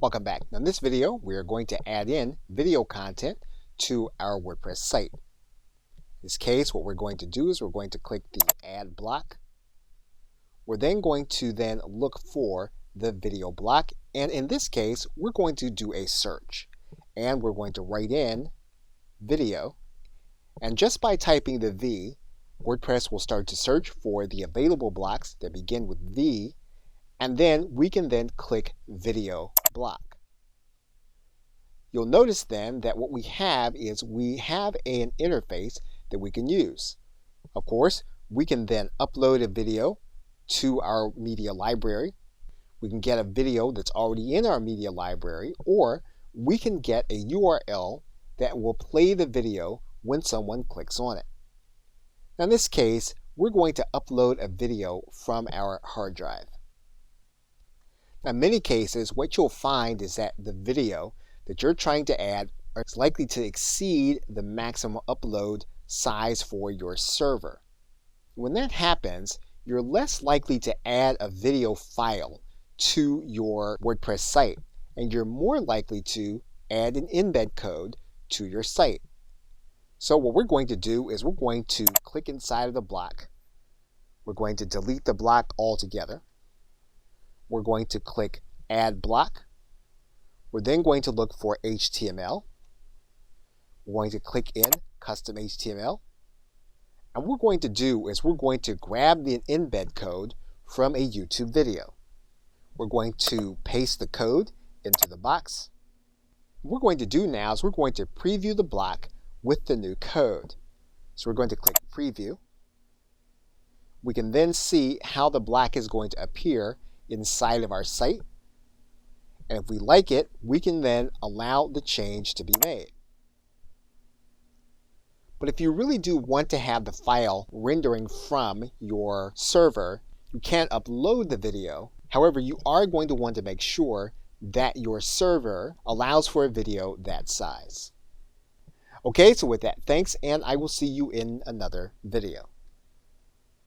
Welcome back. Now in this video, we are going to add in video content to our WordPress site. In this case, what we're going to do is we're going to click the Add block. We're then going to look for the video block, and in this case, we're going to do a search. And we're going to write in video, and just by typing the V, WordPress will start to search for the available blocks that begin with V, and then we can click video block. You'll notice then that what we have is we have an interface that we can use. Of course, we can then upload a video to our media library. We can get a video that's already in our media library, or we can get a URL that will play the video when someone clicks on it. Now in this case, we're going to upload a video from our hard drive. Now, in many cases, what you'll find is that the video that you're trying to add is likely to exceed the maximum upload size for your server. When that happens, you're less likely to add a video file to your WordPress site, and you're more likely to add an embed code to your site. So what we're going to do is we're going to click inside of the block. We're going to delete the block altogether. We're going to click Add Block. We're then going to look for HTML. We're going to click in Custom HTML. And what we're going to do is we're going to grab the embed code from a YouTube video. We're going to paste the code into the box. What we're going to do now is we're going to preview the block with the new code. So we're going to click Preview. We can then see how the block is going to appear inside of our site. And if we like it, we can then allow the change to be made. But if you really do want to have the file rendering from your server, you can't upload the video. However, you are going to want to make sure that your server allows for a video that size. Okay, so with that, thanks, and I will see you in another video.